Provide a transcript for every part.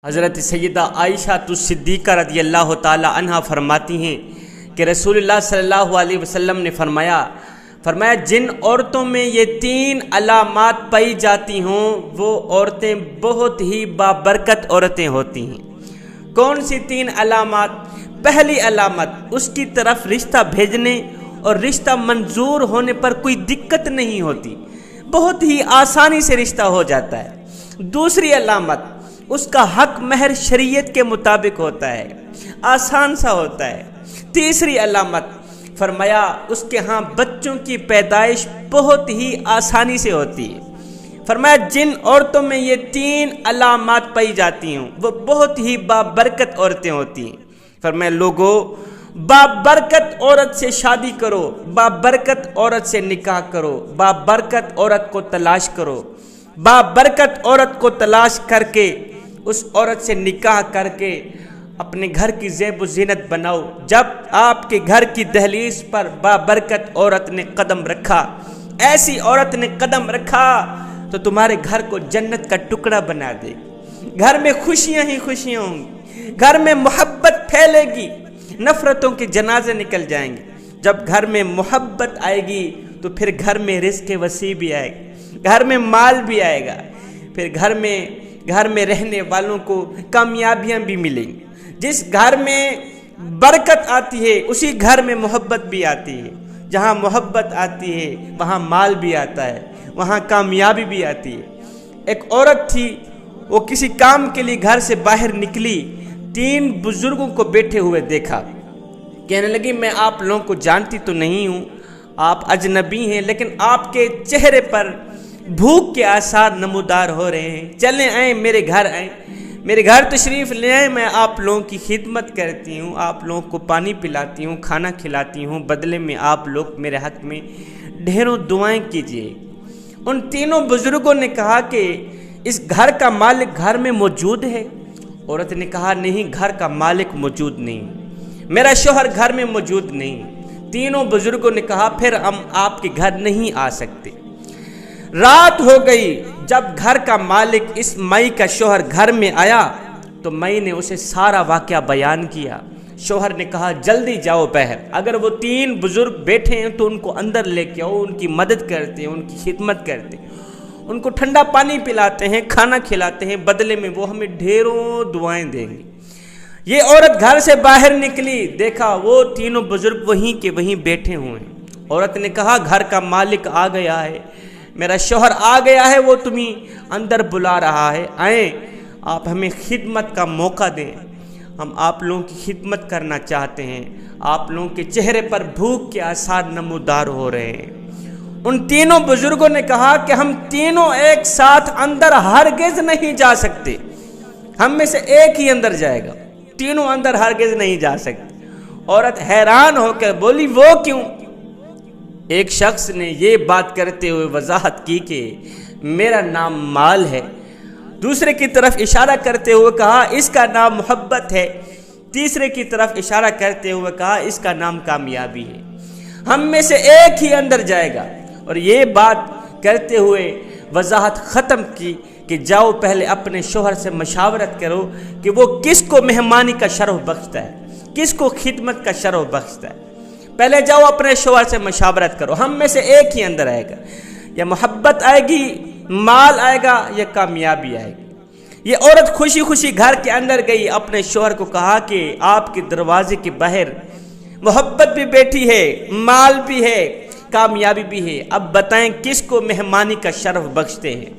حضرت سیدہ عائشہ صدیقہ رضی اللہ تعالی عنہا فرماتی ہیں کہ رسول اللہ صلی اللہ علیہ وسلم نے فرمایا جن عورتوں میں یہ 3 علامات پائی جاتی ہوں وہ عورتیں بہت ہی بابرکت عورتیں ہوتی ہیں۔ کون سی 3 علامات؟ پہلی علامت، اس کی طرف رشتہ بھیجنے اور رشتہ منظور ہونے پر کوئی دقت نہیں ہوتی، بہت ہی آسانی سے رشتہ ہو جاتا ہے۔ دوسری علامت، اس کا حق مہر شریعت کے مطابق ہوتا ہے، آسان سا ہوتا ہے۔ تیسری علامت فرمایا اس کے ہاں بچوں کی پیدائش بہت ہی آسانی سے ہوتی ہے۔ فرمایا جن عورتوں میں یہ 3 علامات پائی جاتی ہوں وہ بہت ہی بابرکت عورتیں ہوتی ہیں۔ فرمایا لوگو، بابرکت عورت سے شادی کرو، بابرکت عورت سے نکاح کرو، بابرکت عورت کو تلاش کرو، بابرکت عورت کو تلاش کر کے اس عورت سے نکاح کر کے اپنے گھر کی زیب و زینت بناؤ۔ جب آپ کے گھر کی دہلیز پر بابرکت عورت نے قدم رکھا، ایسی عورت نے قدم رکھا تو تمہارے گھر کو جنت کا ٹکڑا بنا دے گی، گھر میں خوشیاں ہی خوشیاں ہوں گی، گھر میں محبت پھیلے گی، نفرتوں کے جنازے نکل جائیں گے۔ جب گھر میں محبت آئے گی تو پھر گھر میں رزق وسیع بھی آئے گا، گھر میں مال بھی آئے گا، پھر گھر میں رہنے والوں کو کامیابیاں بھی ملیں گی۔ جس گھر میں برکت آتی ہے اسی گھر میں محبت بھی آتی ہے، جہاں محبت آتی ہے وہاں مال بھی آتا ہے، وہاں کامیابی بھی آتی ہے۔ ایک عورت تھی، وہ کسی کام کے لیے گھر سے باہر نکلی، 3 بزرگوں کو بیٹھے ہوئے دیکھا، کہنے لگی میں آپ لوگوں کو جانتی تو نہیں ہوں، آپ اجنبی ہیں، لیکن آپ کے چہرے پر بھوک کے آثار نمودار ہو رہے ہیں، چلیں آئیں میرے گھر آئیں، میرے گھر تشریف لے آئیں، میں آپ لوگوں کی خدمت کرتی ہوں، آپ لوگوں کو پانی پلاتی ہوں، کھانا کھلاتی ہوں، بدلے میں آپ لوگ میرے حق میں ڈھیروں دعائیں کیجیے۔ ان 3 بزرگوں نے کہا کہ اس گھر کا مالک گھر میں موجود ہے؟ عورت نے کہا نہیں، گھر کا مالک موجود نہیں، میرا شوہر گھر میں موجود نہیں۔ 3 بزرگوں نے کہا پھر ہم آپ کے گھر نہیں آ سکتے۔ رات ہو گئی، جب گھر کا مالک اس مائی کا شوہر گھر میں آیا تو مائی نے اسے سارا واقعہ بیان کیا۔ شوہر نے کہا جلدی جاؤ باہر، اگر وہ 3 بزرگ بیٹھے ہیں تو ان کو اندر لے کے آؤ، ان کی مدد کرتے ہیں، ان کی خدمت کرتے ہیں، ان کو ٹھنڈا پانی پلاتے ہیں، کھانا کھلاتے ہیں، بدلے میں وہ ہمیں ڈھیروں دعائیں دیں گے۔ یہ عورت گھر سے باہر نکلی، دیکھا وہ 3 بزرگ وہیں کے وہیں بیٹھے ہوئے ہیں۔ عورت نے کہا گھر کا مالک آ گیا ہے، میرا شوہر آ گیا ہے، وہ تمہیں اندر بلا رہا ہے، آئیں آپ ہمیں خدمت کا موقع دیں، ہم آپ لوگوں کی خدمت کرنا چاہتے ہیں، آپ لوگوں کے چہرے پر بھوک کے آثار نمودار ہو رہے ہیں۔ ان 3 بزرگوں نے کہا کہ ہم تینوں ایک ساتھ اندر ہرگز نہیں جا سکتے، ہم میں سے ایک ہی اندر جائے گا، تینوں اندر ہرگز نہیں جا سکتے۔ عورت حیران ہو کر بولی وہ کیوں؟ ایک شخص نے یہ بات کرتے ہوئے وضاحت کی کہ میرا نام مال ہے، دوسرے کی طرف اشارہ کرتے ہوئے کہا اس کا نام محبت ہے، تیسرے کی طرف اشارہ کرتے ہوئے کہا اس کا نام کامیابی ہے، ہم میں سے ایک ہی اندر جائے گا۔ اور یہ بات کرتے ہوئے وضاحت ختم کی کہ جاؤ پہلے اپنے شوہر سے مشاورت کرو کہ وہ کس کو مہمانی کا شرف بخشتا ہے، کس کو خدمت کا شرف بخشتا ہے، پہلے جاؤ اپنے شوہر سے مشاورت کرو، ہم میں سے ایک ہی اندر آئے گا، یا محبت آئے گی، مال آئے گا، یا کامیابی آئے گی۔ یہ عورت خوشی خوشی گھر کے اندر گئی، اپنے شوہر کو کہا کہ آپ کے دروازے کے باہر محبت بھی بیٹھی ہے، مال بھی ہے، کامیابی بھی ہے، اب بتائیں کس کو مہمانی کا شرف بخشتے ہیں۔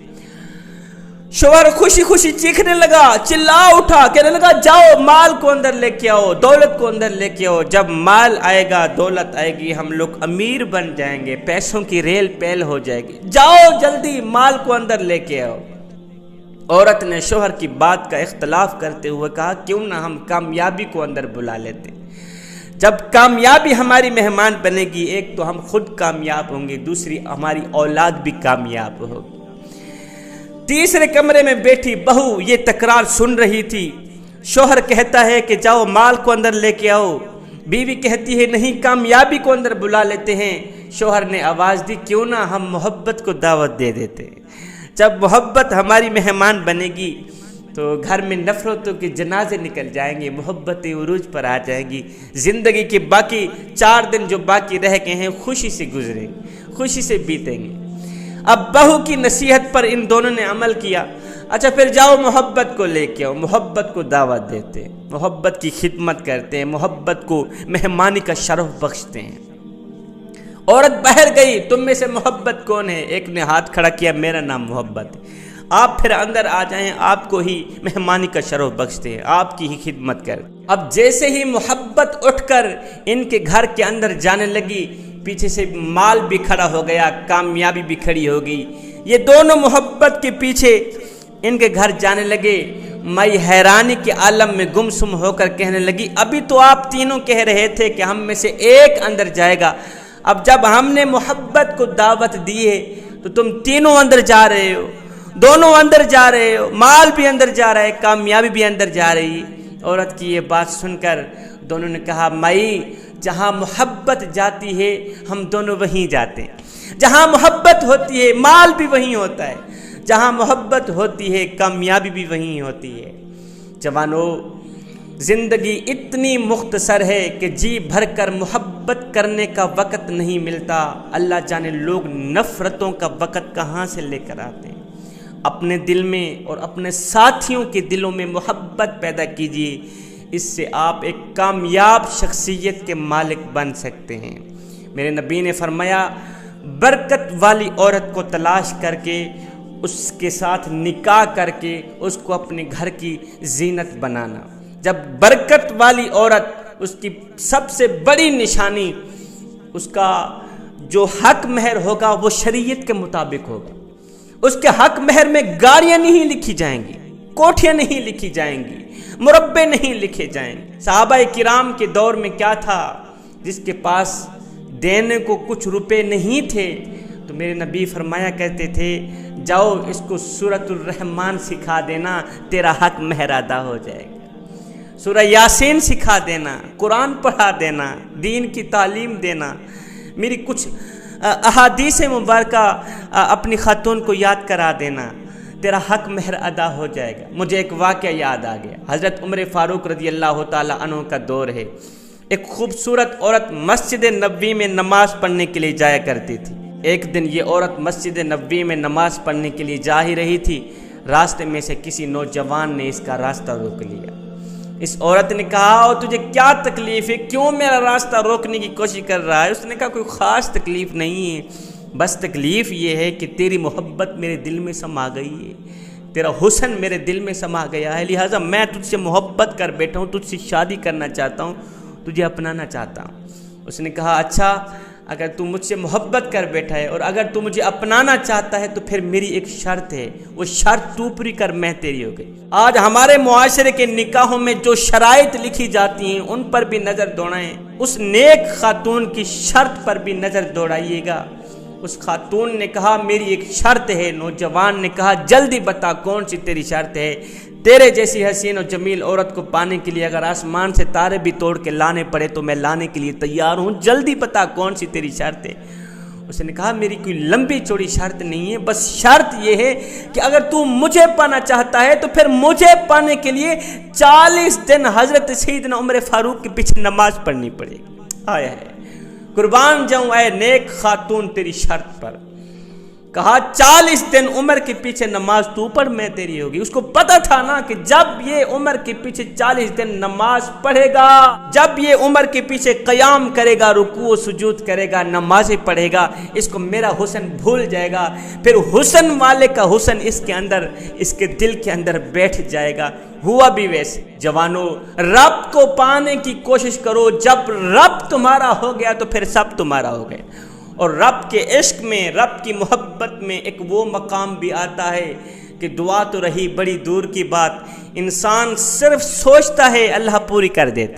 شوہر خوشی خوشی چیخنے لگا، چلا اٹھا، کہنے لگا جاؤ مال کو اندر لے کے آؤ، دولت کو اندر لے کے آؤ، جب مال آئے گا، دولت آئے گی، ہم لوگ امیر بن جائیں گے، پیسوں کی ریل پیل ہو جائے گی، جاؤ جلدی مال کو اندر لے کے آؤ۔ عورت نے شوہر کی بات کا اختلاف کرتے ہوئے کہا کیوں نہ ہم کامیابی کو اندر بلا لیتے، جب کامیابی ہماری مہمان بنے گی، ایک تو ہم خود کامیاب ہوں گے، دوسری ہماری اولاد بھی کامیاب ہوگی۔ تیسرے کمرے میں بیٹھی بہو یہ تکرار سن رہی تھی، شوہر کہتا ہے کہ جاؤ مال کو اندر لے کے آؤ، بیوی کہتی ہے نہیں کامیابی کو اندر بلا لیتے ہیں۔ شوہر نے آواز دی کیوں نہ ہم محبت کو دعوت دے دیتے ہیں، جب محبت ہماری مہمان بنے گی تو گھر میں نفرتوں کے جنازے نکل جائیں گے، محبتیں عروج پر آ جائیں گی، زندگی کے باقی 4 دن جو باقی رہ گئے ہیں خوشی سے گزریں گے، خوشی سے بیتیں گے۔ اب بہو کی نصیحت پر ان دونوں نے عمل کیا۔ اچھا پھر جاؤ محبت کو لے کے آؤ، محبت کو دعوت دیتے ہیں، محبت کی خدمت کرتے ہیں، محبت کو مہمانی کا شرف بخشتے ہیں۔ عورت باہر گئی، تم میں سے محبت کون ہے؟ ایک نے ہاتھ کھڑا کیا، میرا نام محبت ہے۔ آپ پھر اندر آ جائیں، آپ کو ہی مہمانی کا شرف بخشتے ہیں، آپ کی ہی خدمت کر۔ اب جیسے ہی محبت اٹھ کر ان کے گھر کے اندر جانے لگی، پیچھے سے مال بھی کھڑا ہو گیا، کامیابی بھی کھڑی ہو گئی۔ یہ دونوں محبت کے پیچھے ان کے گھر جانے لگے۔ میں حیرانی کے عالم میں گمسم ہو کر کہنے لگی، ابھی تو آپ تینوں کہہ رہے تھے کہ ہم میں سے ایک اندر جائے گا، اب جب ہم نے محبت کو دعوت دی ہے تو تم تینوں اندر جا رہے ہو، دونوں اندر جا رہے ہو، مال بھی اندر جا رہا ہے، کامیابی بھی اندر جا رہی۔ عورت کی یہ بات سن کر دونوں نے کہا، مائی جہاں محبت جاتی ہے ہم دونوں وہیں جاتے ہیں، جہاں محبت ہوتی ہے مال بھی وہیں ہوتا ہے، جہاں محبت ہوتی ہے کامیابی بھی وہیں ہوتی ہے۔ جوانو، زندگی اتنی مختصر ہے کہ جی بھر کر محبت کرنے کا وقت نہیں ملتا، اللہ جانے لوگ نفرتوں کا وقت کہاں سے لے کر آتے ہیں۔ اپنے دل میں اور اپنے ساتھیوں کے دلوں میں محبت پیدا کیجیے، اس سے آپ ایک کامیاب شخصیت کے مالک بن سکتے ہیں۔ میرے نبی نے فرمایا، برکت والی عورت کو تلاش کر کے اس کے ساتھ نکاح کر کے اس کو اپنے گھر کی زینت بنانا۔ جب برکت والی عورت، اس کی سب سے بڑی نشانی اس کا جو حق مہر ہوگا وہ شریعت کے مطابق ہوگا۔ اس کے حق مہر میں گاڑیاں نہیں لکھی جائیں گی، کوٹھیاں نہیں لکھی جائیں گی، مربع نہیں لکھے جائیں گے۔ صحابہ کرام کے دور میں کیا تھا، جس کے پاس دینے کو کچھ روپے نہیں تھے تو میرے نبی فرمایا کرتے تھے، جاؤ اس کو سورۃ الرحمن سکھا دینا، تیرا حق مہر ادا ہو جائے گا۔ سورہ یاسین سکھا دینا، قرآن پڑھا دینا، دین کی تعلیم دینا، میری کچھ احادیث مبارکہ اپنی خاتون کو یاد کرا دینا، تیرا حق مہر ادا ہو جائے گا۔ مجھے ایک واقعہ یاد آ گیا، حضرت عمر فاروق رضی اللہ تعالی عنہ کا دور ہے۔ ایک خوبصورت عورت مسجد نبوی میں نماز پڑھنے کے لیے جایا کرتی تھی۔ ایک دن یہ عورت مسجد نبوی میں نماز پڑھنے کے لیے جا ہی رہی تھی، راستے میں سے کسی نوجوان نے اس کا راستہ روک لیا۔ اس عورت نے کہا، تجھے کیا تکلیف ہے، کیوں میرا راستہ روکنے کی کوشش کر رہا ہے؟ اس نے کہا، کوئی خاص تکلیف نہیں ہے، بس تکلیف یہ ہے کہ تیری محبت میرے دل میں سما گئی ہے، تیرا حسن میرے دل میں سما گیا ہے، لہٰذا میں تجھ سے محبت کر بیٹھا ہوں، تجھ سے شادی کرنا چاہتا ہوں، تجھے اپنانا چاہتا ہوں۔ اس نے کہا، اچھا اگر تو مجھ سے محبت کر بیٹھا ہے اور اگر تو مجھے اپنانا چاہتا ہے تو پھر میری ایک شرط ہے، وہ شرط تو پوری کر، میں تیری ہو گئی۔ آج ہمارے معاشرے کے نکاحوں میں جو شرائط لکھی جاتی ہیں ان پر بھی نظر دوڑائیں، اس نیک خاتون کی شرط پر بھی نظر دوڑائیے گا۔ اس خاتون نے کہا، میری ایک شرط ہے۔ نوجوان نے کہا، جلدی بتا کون سی تیری شرط ہے؟ تیرے جیسی حسین و جمیل عورت کو پانے کے لیے اگر آسمان سے تارے بھی توڑ کے لانے پڑے تو میں لانے کے لیے تیار ہوں، جلدی بتا کون سی تیری شرط ہے؟ اس نے کہا، میری کوئی لمبی چوڑی شرط نہیں ہے، بس شرط یہ ہے کہ اگر تو مجھے پانا چاہتا ہے تو پھر مجھے پانے کے لیے 40 دن حضرت سیدنا عمر فاروق کے پیچھے نماز پڑھنی پڑے گی۔ آیا ہے، قربان جاؤں اے نیک خاتون تیری شرط پر۔ کہا 40 دن عمر کے پیچھے نماز تو پڑھ، میں تیری ہوگی۔ اس کو پتا تھا نا کہ جب یہ عمر کے پیچھے 40 دن نماز پڑھے گا، جب یہ عمر کے پیچھے قیام کرے گا، رکوع و سجود کرے گا، نمازیں پڑھے گا، اس کو میرا حسن بھول جائے گا، پھر حسن والے کا حسن اس کے اندر، اس کے دل کے اندر بیٹھ جائے گا۔ ہوا بھی ویسے۔ جوانو، رب کو پانے کی کوشش کرو، جب رب تمہارا ہو گیا تو پھر سب تمہارا ہو گیا۔ اور رب کے عشق میں، رب کی محبت میں ایک وہ مقام بھی آتا ہے کہ دعا تو رہی بڑی دور کی بات، انسان صرف سوچتا ہے اللہ پوری کر دیتا۔